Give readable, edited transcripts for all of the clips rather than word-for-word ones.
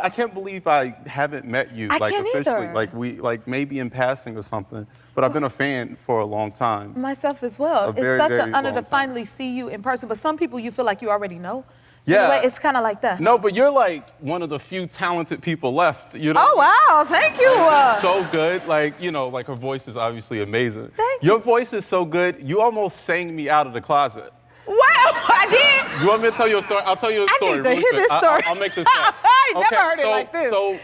I can't believe I haven't met you, I like, can't officially. either. Like maybe in passing or something. But I've been a fan for a long time. Myself as well. A very, It's such very an honor long to time. finally see you in person. But some people you feel like you already know. Yeah. Anyway, it's kind of like that. No, but you're like one of the few talented people left, you know? Oh, wow. Thank you. So good, like, you know, like her voice is obviously amazing. Thank Your voice is so good, you almost sang me out of the closet. Wow, I did. You want me to tell you a story? I'll tell you a story. I need to really hear quick. this story. I'll make this fast. I never heard it like this. So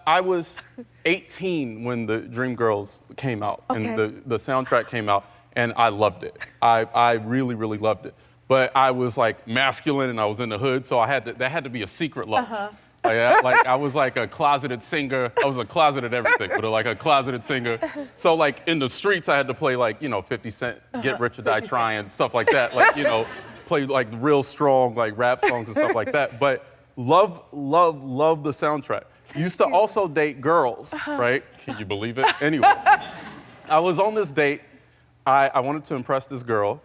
I was 18 when the Dreamgirls came out, Okay. and the soundtrack came out, and I loved it. I really, really loved it. But I was like masculine, and I was in the hood, so that had to be a secret love. Like I was like a closeted singer. I was a closeted everything, but like a closeted singer. So like in the streets, I had to play like, you know, 50 Cent, Get Rich or Die Trying, stuff like that. Like, you know, play like real strong like rap songs and stuff like that. But love the soundtrack. Used to also date girls, right? Can you believe it? Anyway, I was on this date. I wanted to impress this girl.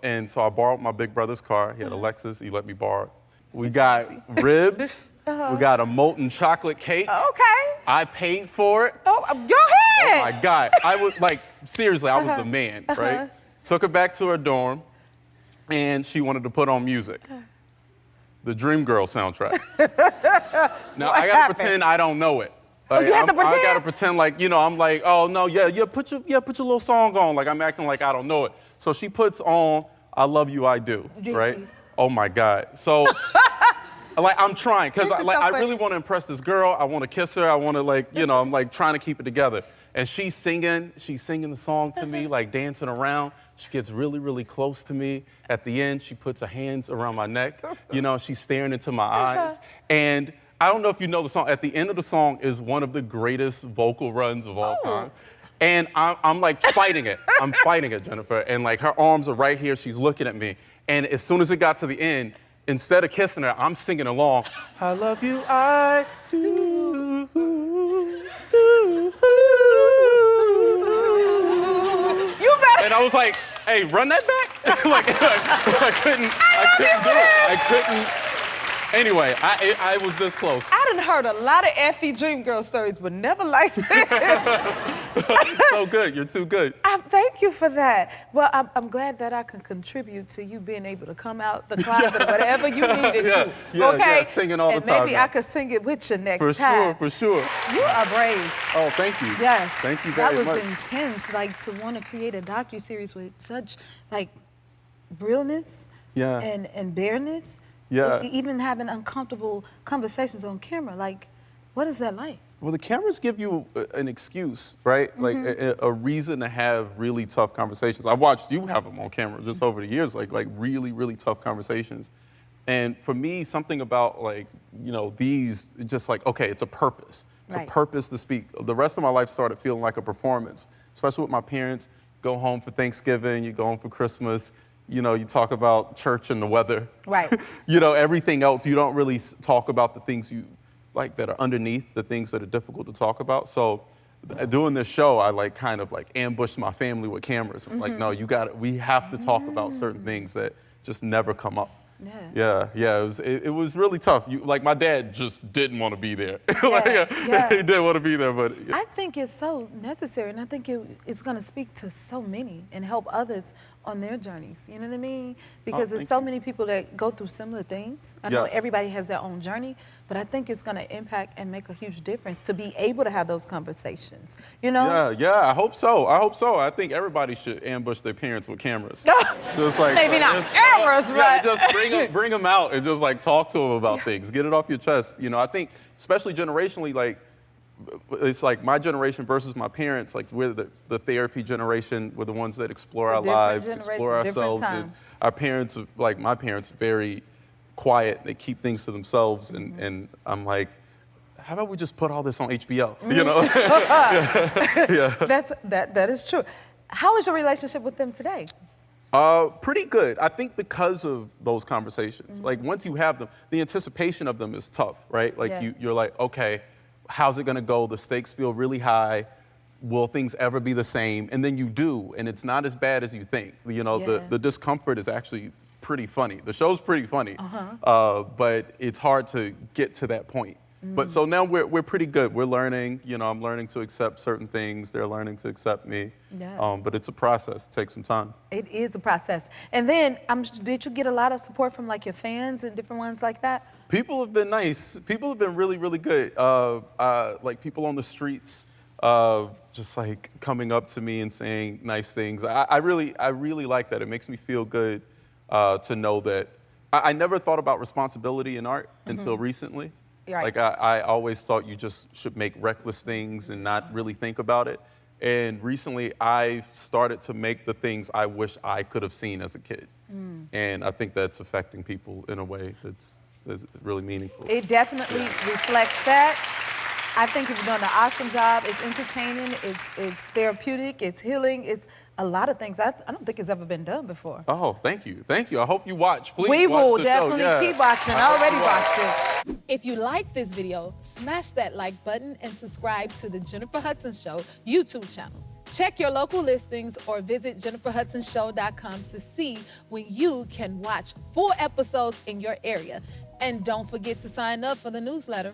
And so I borrowed my big brother's car. He had a Lexus. He let me borrow it. We got ribs. We got a molten chocolate cake. Okay. I paid for it. Oh, go Oh ahead. my God. I was like, seriously, I was the man, right? Took her back to her dorm, and she wanted to put on music. The Dreamgirls soundtrack. Now, What I gotta happened? pretend I don't know it. You had to I pretend? gotta pretend like, you know, I'm like, oh no, put your little song on. Like I'm acting like I don't know it. So she puts on I Love You, I Do, Did right? she? Oh my God. So like I'm trying, because This is like so I funny. really want to impress this girl. I want to kiss her. I want to like, you know, I'm like trying to keep it together. And she's singing the song to me, like dancing around. She gets really, really close to me. At the end, she puts her hands around my neck. You know, she's staring into my eyes. And I don't know if you know the song. At the end of the song is one of the greatest vocal runs of all time. And I'm like fighting it. I'm fighting it, Jennifer. And like her arms are right here. She's looking at me. And as soon as it got to the end, instead of kissing her, I'm singing along. I love you, I do. You better. And I was like, hey, run that back. like, I couldn't do it. I couldn't. Anyway, I was this close. I done heard a lot of Effie Dreamgirl stories, but never like this. So good. You're too good. Thank you for that. Well, I'm glad that I can contribute to you being able to come out the closet or whatever you needed to. Yeah, okay? yeah, singing all the and time maybe now. I could sing it with you next For time. sure, for sure. You are brave. Oh, thank you. Yes. Thank you very much. That was intense, like to want to create a docu-series with such like realness Yeah. and bareness. Yeah. Even having uncomfortable conversations on camera. Like, what is that like? Well, the cameras give you an excuse, right? Like a reason to have really tough conversations. I've watched you have them on camera just over the years, like really, really tough conversations. And for me, something about like, you know, these, just like, okay, it's a purpose. It's Right. a purpose to speak. The rest of my life started feeling like a performance, especially with my parents. Go home for Thanksgiving, you go home for Christmas. You know, you talk about church and the weather. Right. You know, everything else, you don't really talk about the things you like that are underneath, the things that are difficult to talk about. So doing this show, I like kind of like ambushed my family with cameras. I'm like, no, we have to talk about certain things that just never come up. Yeah, it was really tough. Like my dad just didn't want to be there. He didn't want to be there, but. Yeah. I think it's so necessary, and I think it's going to speak to so many and help others on their journeys. You know what I mean? Because there's so many people that go through similar things. I know everybody has their own journey, but I think it's going to impact and make a huge difference to be able to have those conversations. You know? Yeah, I hope so. I think everybody should ambush their parents with cameras. Just like Maybe not cameras, but yeah, just bring them out and just like talk to them about things. Get it off your chest. You know, I think especially generationally, like it's like my generation versus my parents. Like we're the therapy generation. We're the ones that explore our lives, explore ourselves. And our parents, like my parents, very quiet. They keep things to themselves. And I'm like, how about we just put all this on HBO? You know? That is true. How is your relationship with them today? Pretty good. I think because of those conversations. Like once you have them, the anticipation of them is tough, right? Like you're like, okay, how's it gonna go? The stakes feel really high. Will things ever be the same? And then you do, and it's not as bad as you think. You know, the discomfort is actually pretty funny. The show's pretty funny, but it's hard to get to that point. But so now we're pretty good. We're learning, you know, I'm learning to accept certain things. They're learning to accept me. Yeah. But it's a process. It takes some time. It is a process. And then, did you get a lot of support from like your fans and different ones like that? People have been nice. People have been really, really good. Like people on the streets, just like coming up to me and saying nice things. I really like that. It makes me feel good to know that I never thought about responsibility in art until recently. Right. Like I always thought you just should make reckless things and not really think about it. And recently I've started to make the things I wish I could have seen as a kid. And I think that's affecting people in a way that's really meaningful. It definitely reflects that. I think you've done an awesome job. It's entertaining, it's therapeutic, it's healing, it's a lot of things I don't think it's ever been done before. Oh, thank you. Thank you. I hope you watch. Please We watch will the definitely show. Yeah. keep watching. I already watched it. If you like this video, smash that like button and subscribe to the Jennifer Hudson Show YouTube channel. Check your local listings or visit jenniferhudsonshow.com to see when you can watch full episodes in your area. And don't forget to sign up for the newsletter.